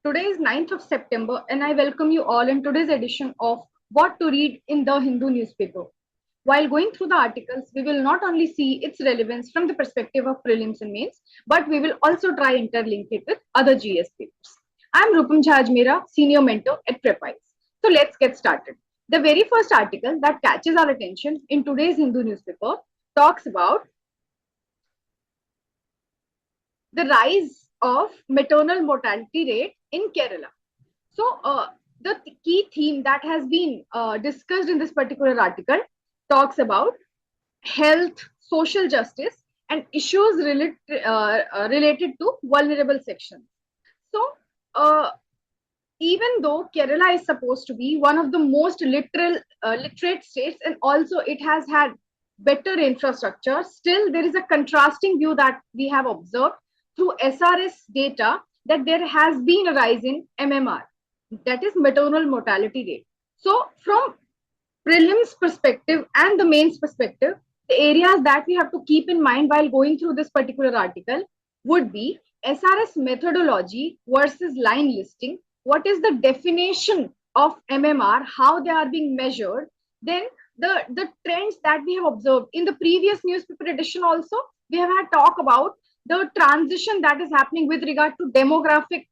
Today is 9th of September and I welcome you all in today's edition of What to Read in the Hindu newspaper. While going through the articles, we will not only see its relevance from the perspective of prelims and mains, but we will also try interlink it with other GS papers. I am 𝗗𝗶𝗹𝘆 𝗡𝗲, Senior Mentor at Prepp IAS. So let's get started. The very first article that catches our attention in today's Hindu newspaper talks about the rise of maternal mortality rate in Kerala. So the key theme that has been discussed in this particular article talks about health, social justice, and issues related to vulnerable sections. So even though Kerala is supposed to be one of the most literate states, and also it has had better infrastructure, still there is a contrasting view that we have observed through SRS data that there has been a rise in MMR, that is maternal mortality rate. So from prelims perspective and the mains perspective, the areas that we have to keep in mind while going through this particular article would be SRS methodology versus line listing. What is the definition of MMR, how they are being measured, then the trends that we have observed in the previous newspaper edition. Also we have had talk about the transition that is happening with regard to demographic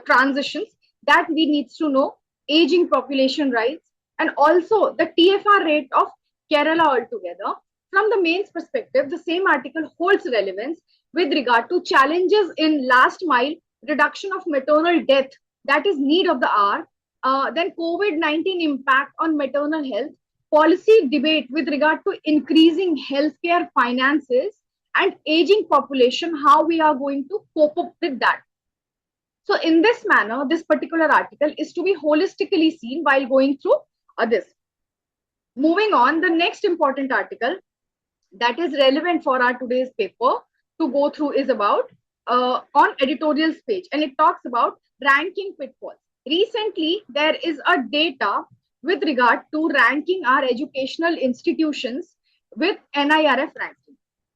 transitions that we need to know, aging population rise, and also the TFR rate of Kerala altogether. From the mains perspective, the same article holds relevance with regard to challenges in last mile reduction of maternal death, that is need of the hour, then COVID-19 impact on maternal health, policy debate with regard to increasing healthcare finances, and aging population, how we are going to cope up with that. So in this manner, this particular article is to be holistically seen while going through this. Moving on, the next important article that is relevant for our today's paper to go through is about on editorials page, and it talks about ranking pitfalls. Recently, there is a data with regard to ranking our educational institutions with NIRF ranking.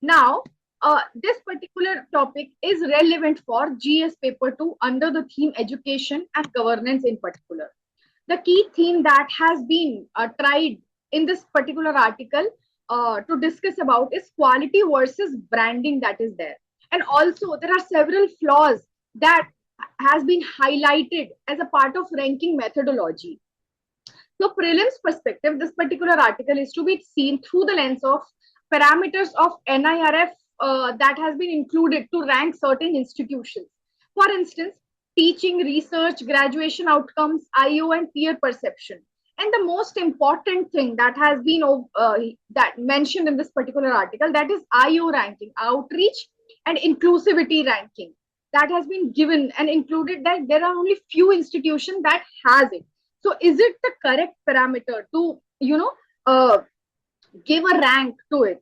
Now, this particular topic is relevant for GS paper 2 under the theme education and governance in particular. The key theme that has been tried in this particular article to discuss about is quality versus branding that is there. And also there are several flaws that has been highlighted as a part of ranking methodology. So prelims perspective, this particular article is to be seen through the lens of parameters of NIRF that has been included to rank certain institutions. For instance, teaching, research, graduation outcomes, IO, and peer perception. And the most important thing that has been that mentioned in this particular article, that is IO ranking, outreach and inclusivity ranking, that has been given and included that there are only few institutions that has it. So is it the correct parameter to, give a rank to it?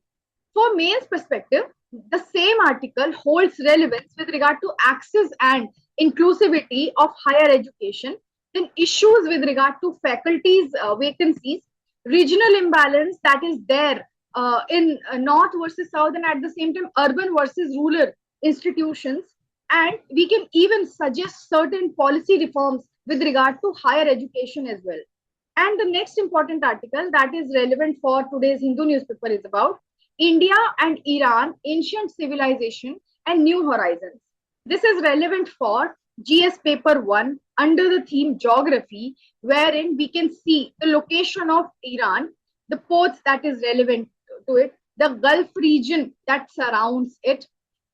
For mains perspective, the same article holds relevance with regard to access and inclusivity of higher education, then issues with regard to faculties vacancies, regional imbalance that is there in north versus south, and at the same time urban versus rural institutions, and we can even suggest certain policy reforms with regard to higher education as well. And the next important article that is relevant for today's Hindu newspaper is about India and Iran, ancient civilization and new horizons. This is relevant for GS paper 1 under the theme geography, wherein we can see the location of Iran, the ports that is relevant to it, the Gulf region that surrounds it.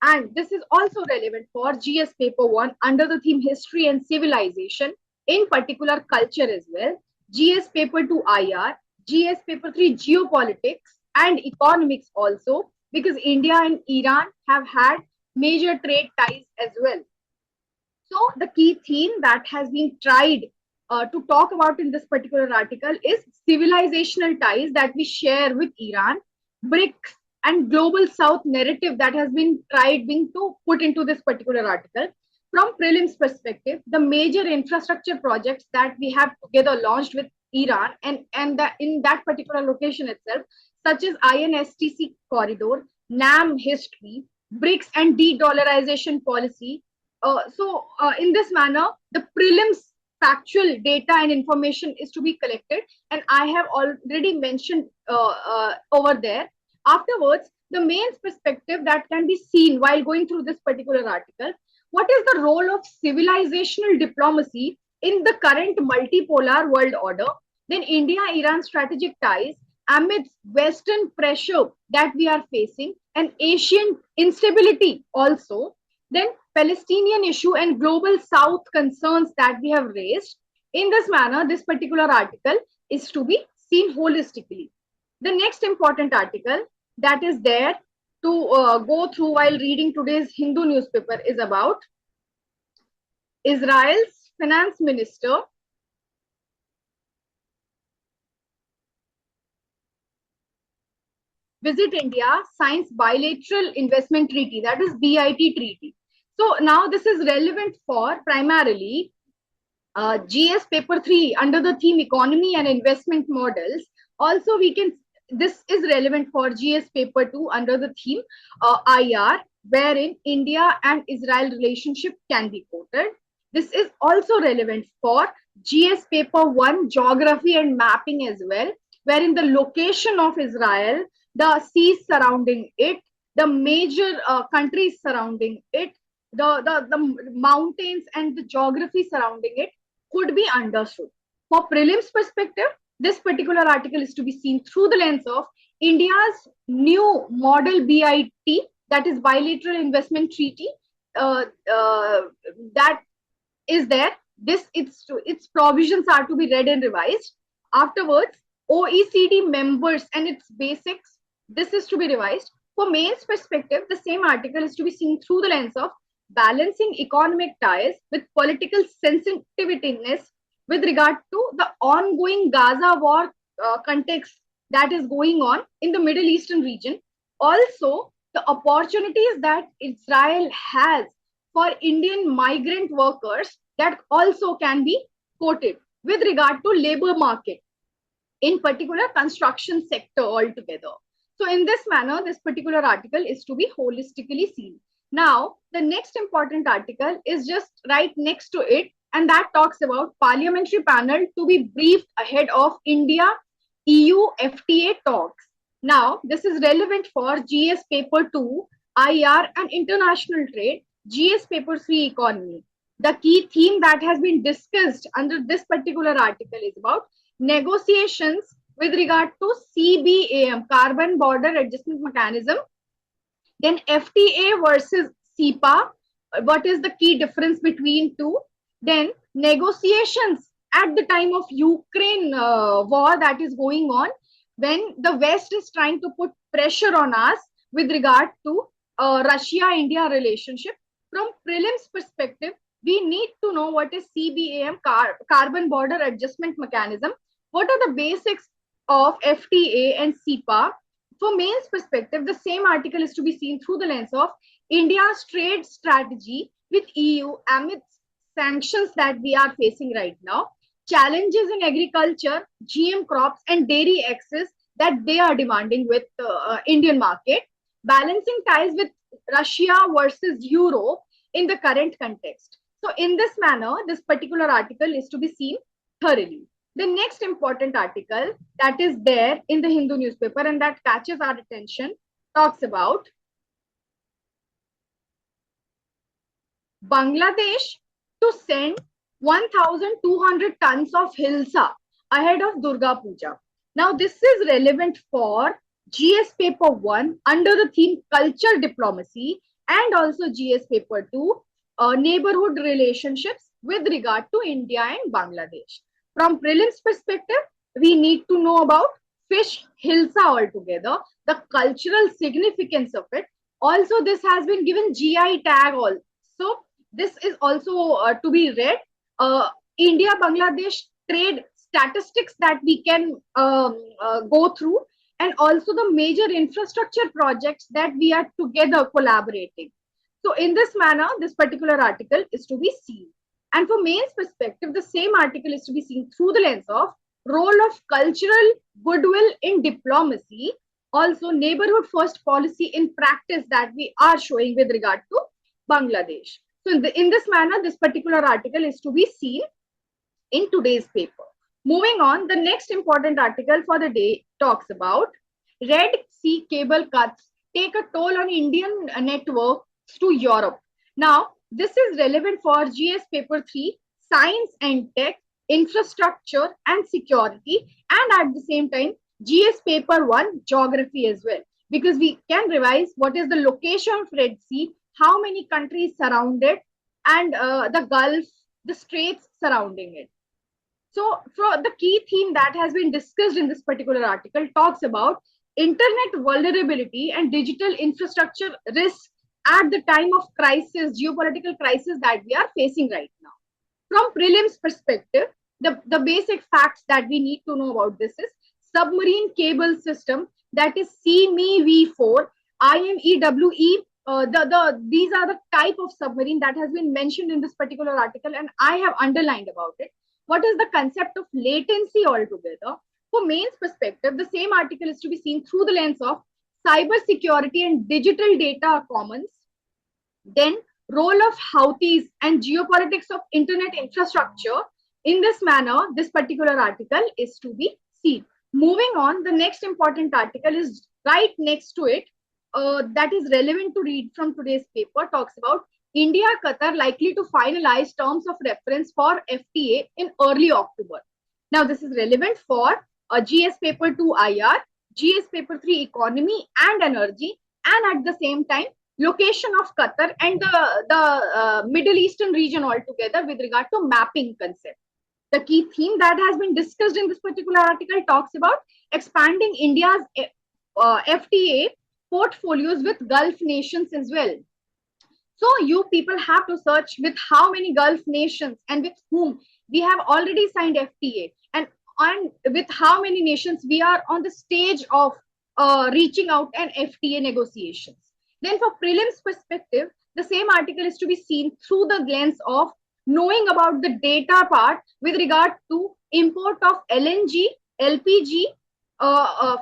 And this is also relevant for GS paper 1 under the theme history and civilization, in particular culture as well, GS paper 2 IR, GS paper 3 geopolitics and economics also, because India and Iran have had major trade ties as well. So the key theme that has been tried to talk about in this particular article is civilizational ties that we share with Iran, BRICS and global south narrative that has been tried being to put into this particular article. From prelims perspective, the major infrastructure projects that we have together launched with Iran and that in that particular location itself, such as INSTC corridor, NAM history, BRICS and de-dollarization policy, in this manner, the prelims factual data and information is to be collected, and I have already mentioned over there. Afterwards, the mains perspective that can be seen while going through this particular article: what is the role of civilizational diplomacy in the current multipolar world order? Then India-Iran strategic ties amidst Western pressure that we are facing, and Asian instability also. Then Palestinian issue and global South concerns that we have raised. In this manner, this particular article is to be seen holistically. The next important article that is there to go through while reading today's Hindu newspaper is about Israel's finance minister visit India, signs bilateral investment treaty, that is BIT treaty. So now this is relevant for primarily GS paper 3 under the theme economy and investment models. Also this is relevant for GS paper 2 under the theme IR, wherein India and Israel relationship can be quoted. This is also relevant for GS paper 1 geography and mapping as well, wherein the location of Israel, the seas surrounding it, the major countries surrounding it, the mountains and the geography surrounding it could be understood. For prelims perspective, this particular article is to be seen through the lens of India's new model BIT, that is bilateral investment treaty, that is there. Its provisions are to be read and revised. Afterwards, OECD members and its basics, this is to be revised. For mains perspective, the same article is to be seen through the lens of balancing economic ties with political sensitiveness with regard to the ongoing Gaza war context that is going on in the Middle Eastern region. Also, the opportunities that Israel has for Indian migrant workers that also can be quoted with regard to labor market, in particular construction sector altogether. So in this manner, this particular article is to be holistically seen. Now, the next important article is just right next to it, and that talks about parliamentary panel to be briefed ahead of India-EU FTA talks. Now, this is relevant for GS paper 2, IR and international trade, GS paper 3 economy. The key theme that has been discussed under this particular article is about negotiations with regard to CBAM, Carbon Border Adjustment Mechanism. Then FTA versus CEPA, what is the key difference between two? Then negotiations at the time of Ukraine war that is going on, when the West is trying to put pressure on us with regard to Russia-India relationship. From prelims perspective, we need to know what is CBAM, Carbon Border Adjustment Mechanism. What are the basics of FTA and CEPA? For mains perspective, the same article is to be seen through the lens of India's trade strategy with EU amidst sanctions that we are facing right now, challenges in agriculture, GM crops and dairy access that they are demanding with the Indian market, balancing ties with Russia versus Europe in the current context. So in this manner, this particular article is to be seen thoroughly. The next important article that is there in the Hindu newspaper and that catches our attention talks about Bangladesh to send 1,200 tons of hilsa ahead of Durga Puja. Now, this is relevant for GS paper 1 under the theme culture diplomacy and also GS paper 2 neighborhood relationships with regard to India and Bangladesh. From prelims perspective, we need to know about fish hilsa altogether, the cultural significance of it. Also, this has been given GI tag also. This is also to be read. India-Bangladesh trade statistics that we can go through, and also the major infrastructure projects that we are together collaborating. So in this manner, this particular article is to be seen. And for mains perspective, the same article is to be seen through the lens of role of cultural goodwill in diplomacy, also neighborhood first policy in practice that we are showing with regard to Bangladesh. So in this manner, this particular article is to be seen in today's paper. Moving on, the next important article for the day talks about Red Sea cable cuts take a toll on Indian networks to Europe. Now, this is relevant for GS Paper 3, Science and Tech, Infrastructure and Security, and at the same time, GS Paper 1, Geography as well. Because we can revise what is the location of Red Sea, how many countries surround it, and the Gulf, the straits surrounding it. So for the key theme that has been discussed in this particular article talks about internet vulnerability and digital infrastructure risks at the time of crisis, geopolitical crisis that we are facing right now. From prelims perspective, the basic facts that we need to know about this is submarine cable system, that is CME-V4, IMEWE. These are the type of submarine that has been mentioned in this particular article, and I have underlined about it. What is the concept of latency altogether? For mains perspective, the same article is to be seen through the lens of cyber security and digital data commons. Then role of Houthis and geopolitics of internet infrastructure. In this manner, this particular article is to be seen. Moving on, the next important article is right next to it. That is relevant to read from today's paper, talks about India, Qatar likely to finalize terms of reference for FTA in early October. Now, this is relevant for GS Paper 2 IR, GS Paper 3 Economy and Energy, and at the same time, location of Qatar and the Middle Eastern region altogether with regard to mapping concept. The key theme that has been discussed in this particular article talks about expanding India's FTA portfolios with Gulf nations as well. So you people have to search with how many Gulf nations and with whom we have already signed FTA, and with how many nations we are on the stage of reaching out an FTA negotiations. Then for prelims perspective, the same article is to be seen through the lens of knowing about the data part with regard to import of LNG, LPG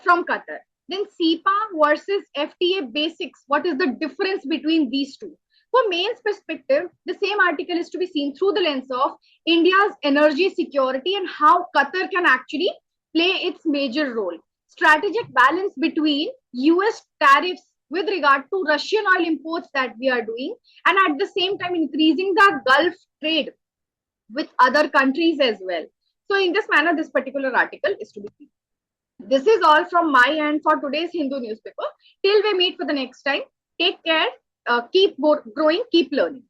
from Qatar. Then CEPA versus FTA basics. What is the difference between these two? For mains perspective, the same article is to be seen through the lens of India's energy security and how Qatar can actually play its major role. Strategic balance between US tariffs with regard to Russian oil imports that we are doing, and at the same time increasing the Gulf trade with other countries as well. So in this manner, this particular article is to be seen. This is all from my end for today's Hindu newspaper. Till we meet for the next time, take care, keep growing, keep learning.